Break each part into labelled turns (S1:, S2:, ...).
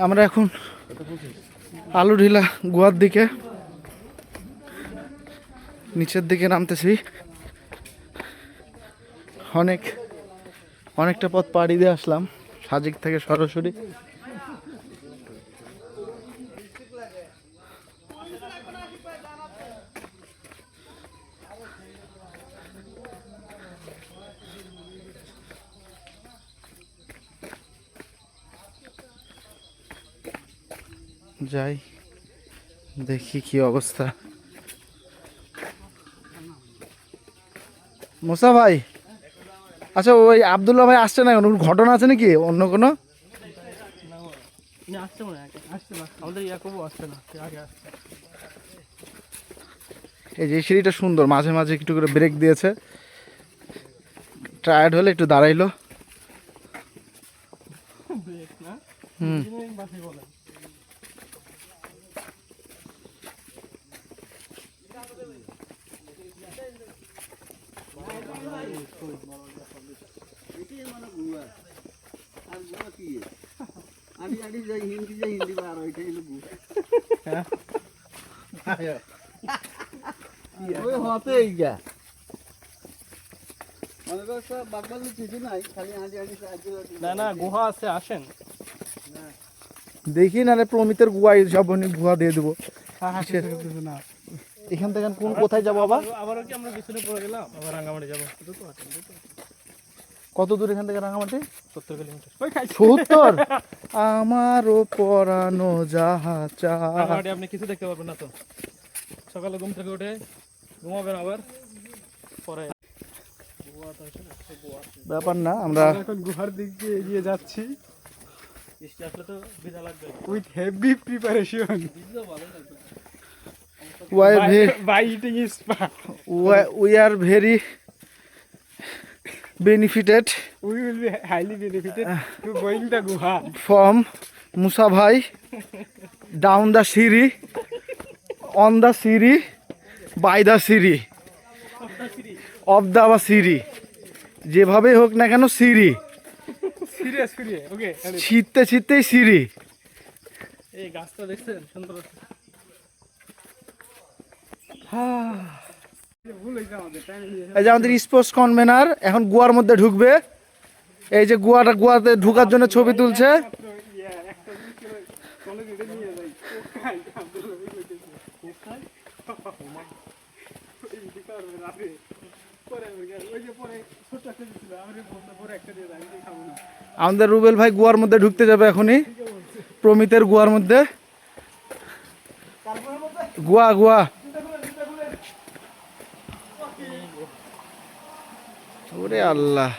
S1: আমরা এখন আলুঢিলা গুহার দিকে নিচের দিকে নামতেছি। অনেকটা পথ পাড়ি দিয়ে আসলাম সাজিক থেকে সরাসরি। যাই দেখি কি অবস্থা। মোসা ভাই, আচ্ছা ওই আব্দুল্লাহ ভাই আসছে না, কোনো ঘটনা আছে নাকি অন্য কোনো? এই যে সিঁড়িটা সুন্দর, মাঝে মাঝে একটু করে ব্রেক দিয়েছে, টায়ার্ড হলে একটু দাঁড়াইলো। হুম,
S2: গুহা আছে, আসেন
S1: দেখি না প্রমিতের গুয়া সব গুহা দিয়ে দেবো। এখান থেকে কোন কোথায় যাবো আবার?
S2: আবার কি আমরা পিছনে পড়ে গেলাম, আবার রাঙ্গামাটি যাবো।
S1: কত দূর এখান থেকে রাঙামাটি?
S2: 70 কিলোমিটার।
S1: 70? আমারও পরানো যাহা চায়।
S2: রাঙ্গামাটি আপনি কিছু দেখতে পারবেন না তো, সকালে ঘুম থেকে উঠে ঘুমাবেন আবার পরে।
S1: ব্যাপার না, আমরা
S3: এখন গুহার দিক দিয়ে এগিয়ে যাচ্ছি
S2: বৃষ্টি আসলে তো ভিজা লাগবে।
S3: With heavy preparation by eating spa.
S1: we are very benefited
S3: We will be highly benefited to going the guha.
S1: from Musa Bhai down the Siri, on the Siri, by the Siri, of the Siri, যেভাবে হোক না কেন সিরি,
S3: Serious okay.
S1: ছিটতে ছিটতেই সিরি।
S2: এই গাছটা দেখছেন সুন্দর?
S1: এই যে আমাদের স্পোর্টস কনভেনার এখন গুয়ার মধ্যে ঢুকবে। এই যে গুয়াতে ঢুকার জন্য ছবি তুলছে। আমাদের রুবেল ভাই গুয়ার মধ্যে ঢুকতে যাবে এখনই, প্রমিতের গুয়ার মধ্যে। গুয়া গুয়া ওরে আল্লাহ,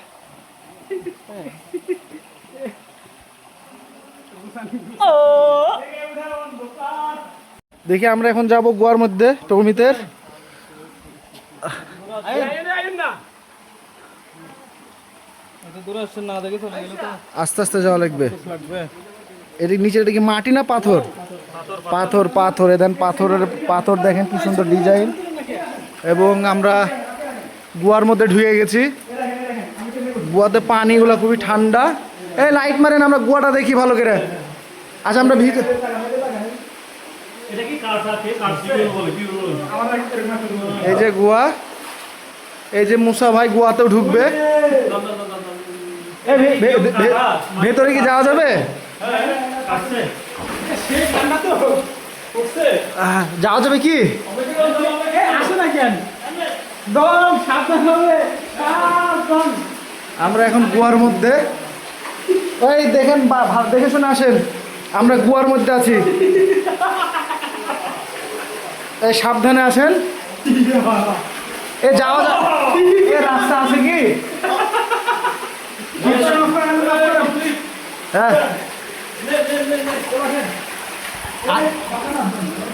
S1: দেখি আমরা এখন যাব গোয়ার মধ্যে প্রমিতের। আস্তে আস্তে যাওয়া লাগবে। এদিক নিচে এটা কি মাটি না পাথর? পাথর পাথর এদেন পাথর দেখেন কি সুন্দর ডিজাইন। এবং আমরা গুয়ার মধ্যে ঢুকে গেছি। গুয়াতে পানিগুলো খুবই ঠান্ডা। এই লাইট মারেন, আমরা গুয়াটা দেখি ভালো করে। আচ্ছা আমরা এই যে গুয়া, এই যে মুসা ভাই গুয়াতেও ঢুকবে। ভেতরে কি যাওয়া যাবে? যাওয়া যাবে কি? আমরা এখন গুয়ার মধ্যে, ওই দেখেন দেখে শুনে আসেন, আমরা গুয়ার মধ্যে আছি। এই সাবধানে আসেন। এ যাওয়া এ রাস্তা আছে কি? হ্যাঁ,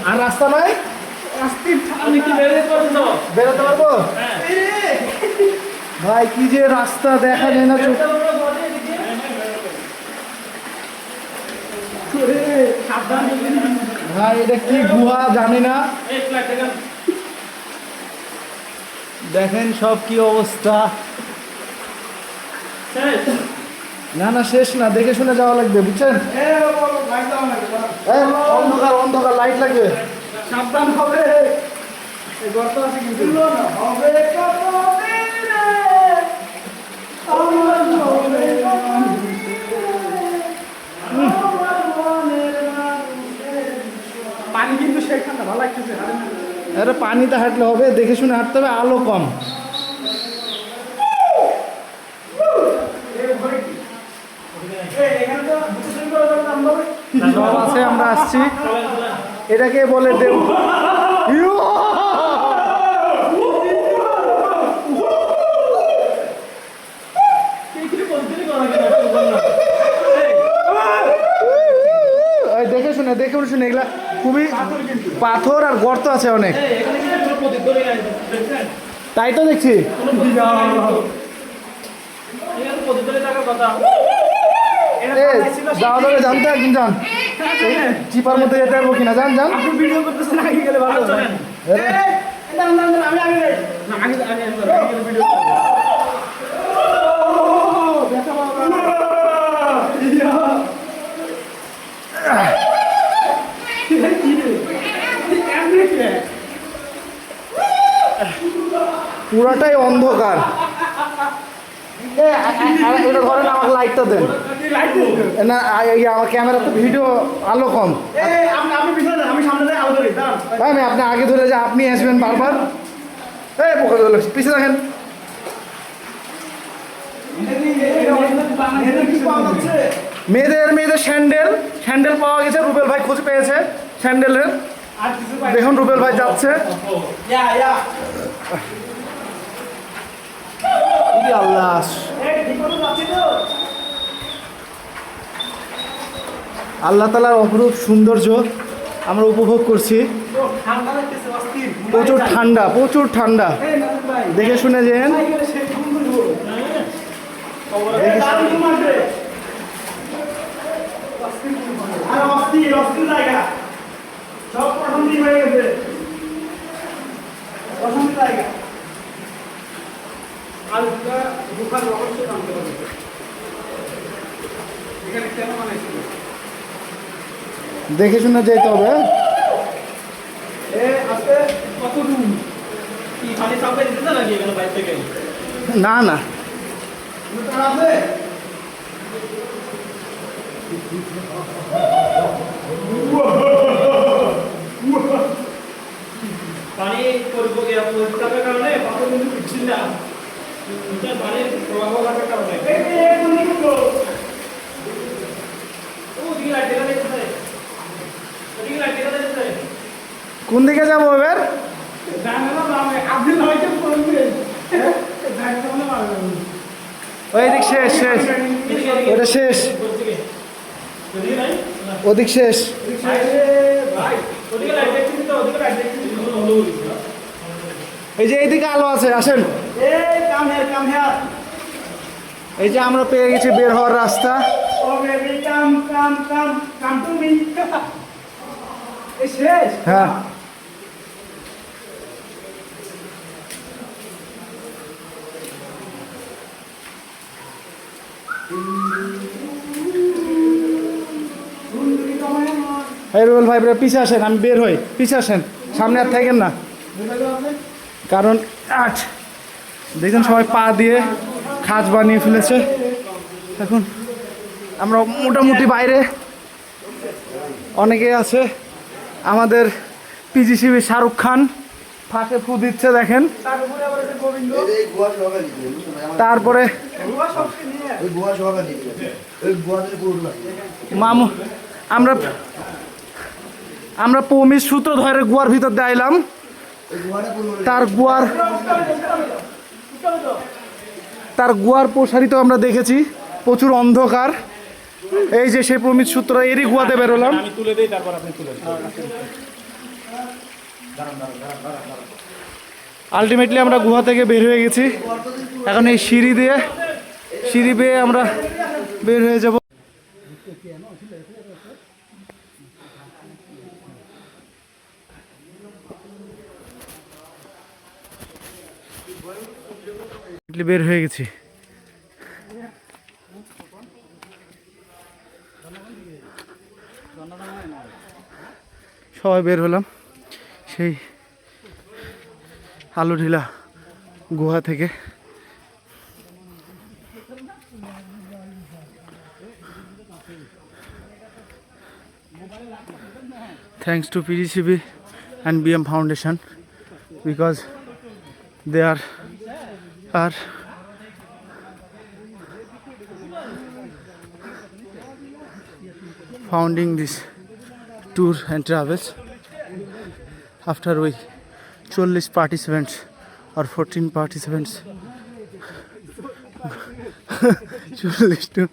S1: আর রাস্তা নাই? বেরোতে পারবো ভাই? কি যে রাস্তা দেখা যায় না। ভাই এটা কি গুহা জানি না। দেখেন সব কি অবস্থা। না না শেষ না, দেখে শুনে যাওয়া লাগবে বুঝছেন। এই, অন্ধকার অন্ধকার, লাইট লাগবে।
S3: সাবধান হবে এই গর্ত আছে কিন্তু হবে পানি কিন্তু সেখানে ভালো লাগতেছে।
S1: আরে পানিতে হাঁটলে হবে, দেখে শুনে হাঁটতে হবে, আলো কম। সব আছে, আমরা আসছি। এটাকে বলে দেব ইয়ো! এই দেখে শুনে এগুলা খুবই পাথর আর গর্ত আছে অনেক, তাই তো দেখছি। যাওয়া যাবে, জানতে একদিন যান, চিপার মধ্যে যেতে পারবো কিনা, যান যান।
S3: ভিডিও করতেছেন আগে গেলে ভালো হতো। আমি আগে যাই না, আগে ভিডিও
S1: পুরাটাই অন্ধকার। এটা ধরেন, আমাকে লাইটটা দেন না, আমার ক্যামেরা তো ভিডিও আলো কম।
S3: আমি সামনে যাই, আলো ধরি দাঁড়ান।
S1: আমি আপনি আগে ধরে যে আপনি আসবেন বারবার, এই পোকা ধরলে পিছিয়ে রাখেন। মেয়েদের স্যান্ডেল পাওয়া গেছে, রুবেল ভাই খোঁজ পেয়েছে স্যান্ডেলের। দেখুন রুবেল ভাই যাচ্ছে। আল্লাহ, আল্লাহ তাআলার অপরূপ সৌন্দর্য আমরা উপভোগ করছি। প্রচুর ঠান্ডা, দেখে শুনে যেন। দেখে শুনে যেতে হবে। না না,
S2: পানি করবো কারণে পাথর কিন্তু পিচ্ছিল না, পানির প্রবাহ লাগার কারণে।
S1: কোন দিকে যাবো এবার? ওই দিক শেষ, ওটা শেষ, ওদিক শেষ। এই যে এইদিকে আলো আছে, আসেন। এই যে আমরা পেয়ে গেছি বের হওয়ার রাস্তা। হ্যাঁ, রুবেল ভাই পিছিয়ে আসেন, আমি বের হই, পিছিয়ে আসেন, সামনে আর থাকেন না। কারণ দেখুন সবাই পা দিয়ে খাঁজ বানিয়ে ফেলেছে। এখন আমরা মোটামুটি বাইরে, অনেকে আছে। আমাদের পিজিসিবি শাহরুখ খান ফাঁকে ফু দিচ্ছে দেখেন। তারপরে মামু, আমরা পমির সূত্র ধরে গুয়ার ভিতর দেয়লাম। তার গুয়ার প্রসারিত আমরা দেখেছি, প্রচুর অন্ধকার। এই যে সেই প্রমিত সূত্র, এরই গুয়াতে বেরোলাম।
S2: আমি তুলে দিই, তারপর আপনি তুলে দিন।
S1: আলটিমেটলি আমরা গুহা থেকে বের হয়ে গেছি। এখন এই সিঁড়ি বেয়ে আমরা বের হয়ে যাব। বের হয়ে গেছি। সবাই বের হলাম সেই আলুঢিলা গুহা থেকে। Thanks to PGCB and BM Foundation because they are founding this tour and travels. After we 40 participants or 14 participants 40 to